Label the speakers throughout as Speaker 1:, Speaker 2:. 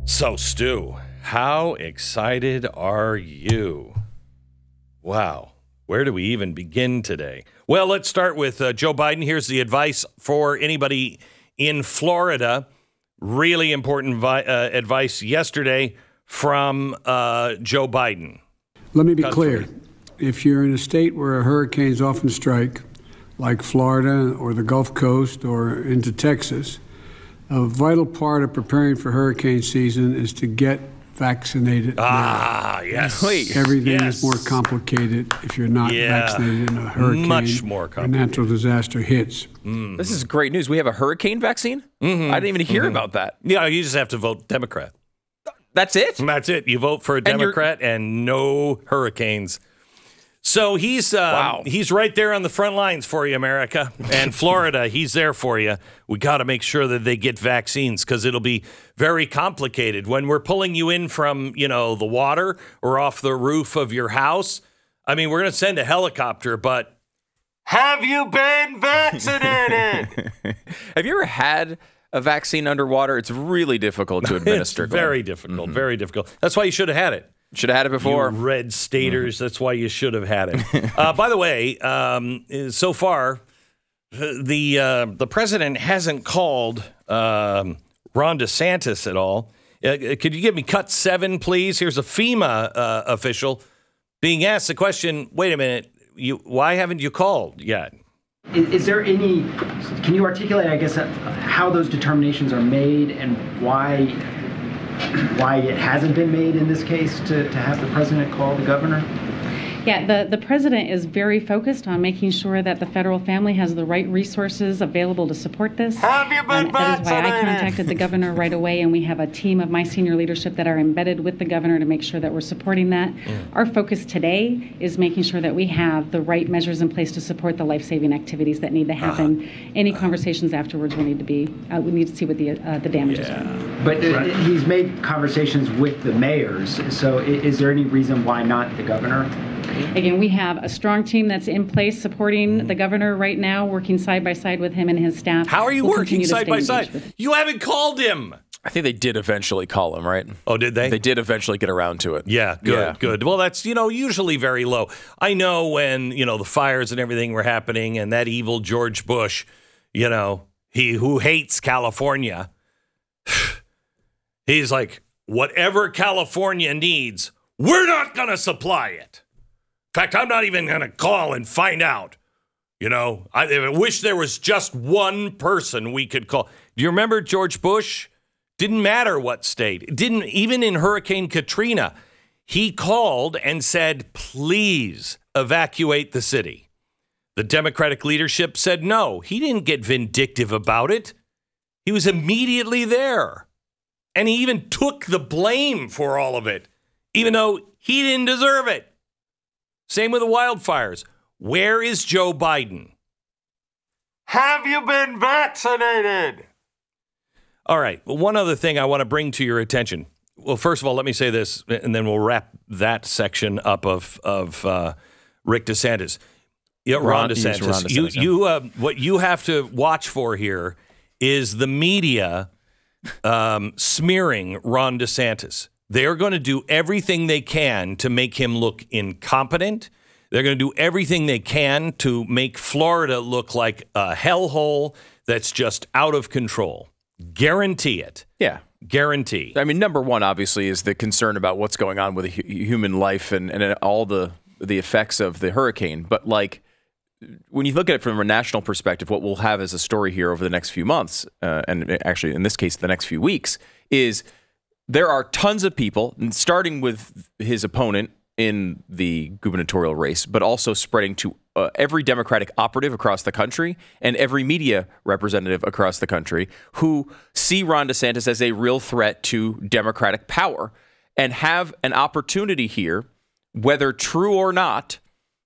Speaker 1: So, Stu, how excited are you? Wow. Where do we even begin today? Well, let's start with Joe Biden. Here's the advice for anybody in Florida. Really important advice yesterday from Joe Biden.
Speaker 2: Let me be clear. If you're in a state where hurricanes often strike, like Florida or the Gulf Coast or into Texas, a vital part of preparing for hurricane season is to get vaccinated.
Speaker 1: Yes.
Speaker 2: Everything is more complicated if you're not vaccinated in a hurricane.
Speaker 1: Much more complicated.
Speaker 2: A natural disaster hits.
Speaker 3: This is great news. We have a hurricane vaccine? I didn't even hear about that.
Speaker 1: Yeah, you just have to vote Democrat.
Speaker 3: That's it?
Speaker 1: That's it. You vote for a Democrat and no hurricanes. So he's right there on the front lines for you, America. And Florida, he's there for you. We got to make sure that they get vaccines because it'll be very complicated. When we're pulling you in from, the water or off the roof of your house, I mean, we're going to send a helicopter, but have you been vaccinated?
Speaker 3: Have you ever had a vaccine underwater? It's really difficult to administer.
Speaker 1: It's very difficult, very difficult. That's why you should have had it.
Speaker 3: Should have had it before.
Speaker 1: You red staters, that's why you should have had it. By the way, so far, the president hasn't called Ron DeSantis at all. Could you give me cut 7, please? Here's a FEMA official being asked the question, wait a minute, why haven't you called yet?
Speaker 4: Is there any, can you articulate, I guess, how those determinations are made and why it hasn't been made in this case to have the president call the governor?
Speaker 5: Yeah, the president is very focused on making sure that the federal family has the right resources available to support this.
Speaker 1: Have you been
Speaker 5: That is why I contacted the governor right away, and we have a team of my senior leadership that are embedded with the governor to make sure that we're supporting that. Our focus today is making sure that we have the right measures in place to support the life-saving activities that need to happen. Any conversations afterwards will need to be, we need to see what the damages are.
Speaker 4: But he's made conversations with the mayors, so is there any reason why not the governor?
Speaker 5: Again, we have a strong team that's in place supporting the governor right now, working side by side with him and his staff.
Speaker 1: How are you working side by side? You haven't called him.
Speaker 3: I think they did eventually call him, right?
Speaker 1: Oh, did they?
Speaker 3: They did eventually get around to it.
Speaker 1: Yeah, good. Well, that's, usually very low. I know when, the fires and everything were happening and that evil George Bush, he who hates California, he's like, whatever California needs, we're not going to supply it. In fact, I'm not even going to call and find out. I wish there was just one person we could call. Do you remember George Bush? Didn't matter what state. Didn't even in Hurricane Katrina, he called and said, please evacuate the city. The Democratic leadership said no. He didn't get vindictive about it. He was immediately there. And he even took the blame for all of it, even though he didn't deserve it. Same with the wildfires. Where is Joe Biden? Have you been vaccinated? All right. Well, one other thing I want to bring to your attention. Well, first of all, let me say this, and then we'll wrap that section up of Rick DeSantis. Yeah, Ron DeSantis. What you have to watch for here is the media smearing Ron DeSantis. They're going to do everything they can to make him look incompetent. They're going to do everything they can to make Florida look like a hellhole that's just out of control. Guarantee it.
Speaker 3: Yeah.
Speaker 1: Guarantee.
Speaker 3: I mean, number one, obviously, is the concern about what's going on with human life and all the effects of the hurricane. But, when you look at it from a national perspective, what we'll have as a story here over the next few months, and actually, in this case, the next few weeks, is there are tons of people, starting with his opponent in the gubernatorial race, but also spreading to every Democratic operative across the country and every media representative across the country who see Ron DeSantis as a real threat to Democratic power and have an opportunity here, whether true or not,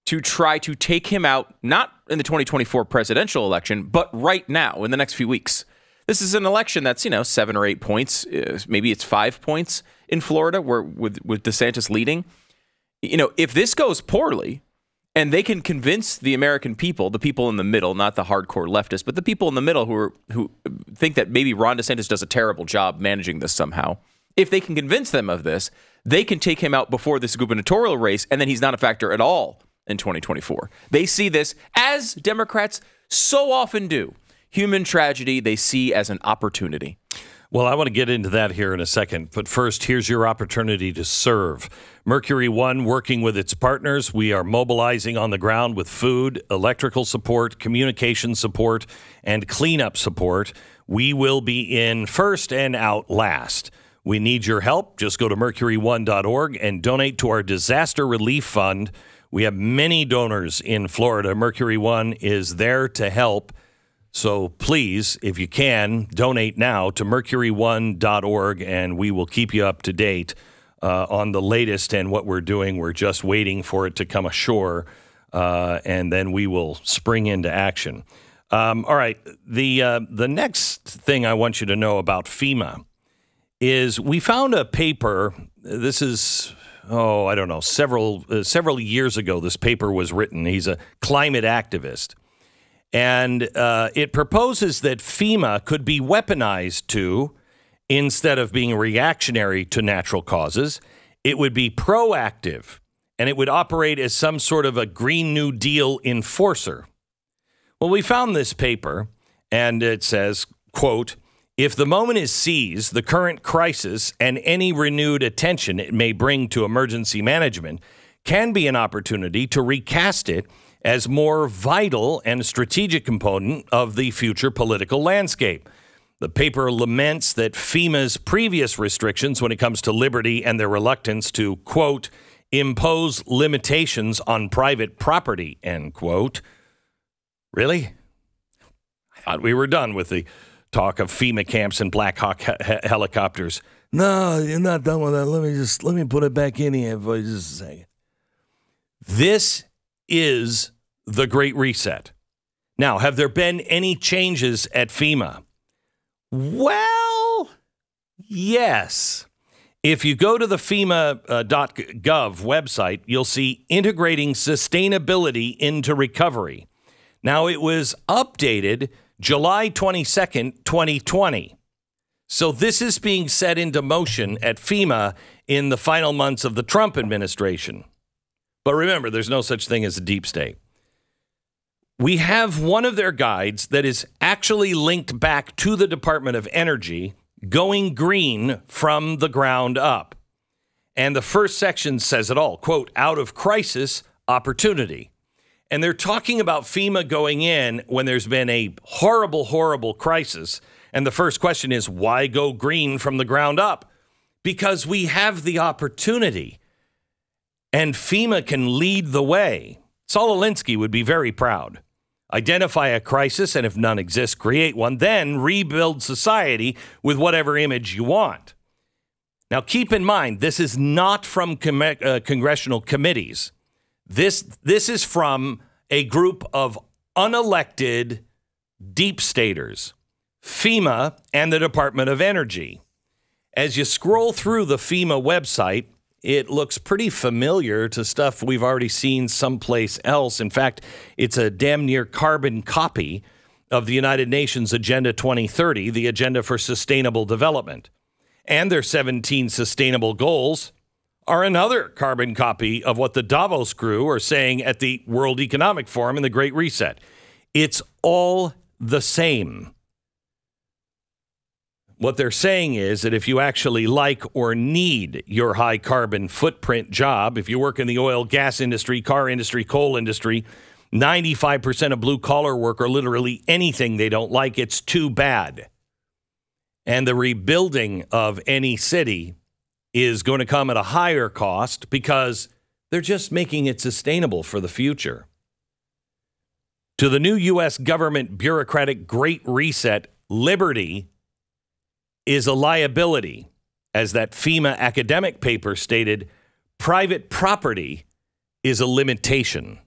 Speaker 3: to try to take him out, not in the 2024 presidential election, but right now in the next few weeks. This is an election that's, 7 or 8 points, maybe it's 5 points in Florida, where with DeSantis leading. If this goes poorly, and they can convince the American people, the people in the middle, not the hardcore leftists, but the people in the middle who think that maybe Ron DeSantis does a terrible job managing this somehow, If they can convince them of this, they can take him out before this gubernatorial race, and then he's not a factor at all in 2024. They see this, as Democrats so often do, human tragedy they see as an opportunity.
Speaker 1: Well, I want to get into that here in a second, but first, here's your opportunity to serve. Mercury One, working with its partners, we are mobilizing on the ground with food, electrical support, communication support, and cleanup support. We will be in first and out last. We need your help. Just go to mercury1.org and donate to our disaster relief fund. We have many donors in Florida. Mercury One is there to help. So please, if you can, donate now to mercury1.org, and we will keep you up to date on the latest and what we're doing. We're just waiting for it to come ashore, and then we will spring into action. All right, the next thing I want you to know about FEMA is we found a paper. This is, I don't know, several years ago this paper was written. He's a climate activist. And it proposes that FEMA could be weaponized to, instead of being reactionary to natural causes, it would be proactive, and it would operate as some sort of a Green New Deal enforcer. Well, we found this paper, and it says, quote, "If the moment is seized, the current crisis and any renewed attention it may bring to emergency management can be an opportunity to recast it as more vital and strategic component of the future political landscape." The paper laments that FEMA's previous restrictions when it comes to liberty and their reluctance to, quote, "impose limitations on private property," end quote. Really? I thought we were done with the talk of FEMA camps and Black Hawk helicopters. No, you're not done with that. Let me put it back in here for just a second. This is the Great Reset. Now, have there been any changes at FEMA? Well, yes. If you go to the FEMA.gov website, you'll see integrating sustainability into recovery. Now, it was updated July 22nd, 2020. So this is being set into motion at FEMA in the final months of the Trump administration. But remember, there's no such thing as a deep state. We have one of their guides that is actually linked back to the Department of Energy, going green from the ground up. And the first section says it all, quote, "out of crisis, opportunity." And they're talking about FEMA going in when there's been a horrible, horrible crisis. And the first question is, why go green from the ground up? Because we have the opportunity. And FEMA can lead the way. Saul Alinsky would be very proud. Identify a crisis, and if none exists, create one. Then rebuild society with whatever image you want. Now, keep in mind, this is not from congressional committees. This is from a group of unelected deep staters, FEMA and the Department of Energy. As you scroll through the FEMA website, it looks pretty familiar to stuff we've already seen someplace else. In fact, it's a damn near carbon copy of the United Nations Agenda 2030, the Agenda for Sustainable Development. And their 17 sustainable goals are another carbon copy of what the Davos crew are saying at the World Economic Forum and the Great Reset. It's all the same. What they're saying is that if you actually like or need your high carbon footprint job, if you work in the oil, gas industry, car industry, coal industry, 95% of blue collar work, or literally anything they don't like, it's too bad. And the rebuilding of any city is going to come at a higher cost because they're just making it sustainable for the future. To the new U.S. government bureaucratic Great Reset, liberty is a liability. As that FEMA academic paper stated, private property is a limitation.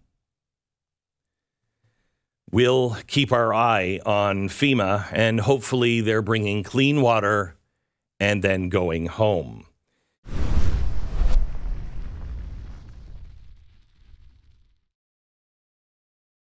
Speaker 1: We'll keep our eye on FEMA, and hopefully they're bringing clean water and then going home.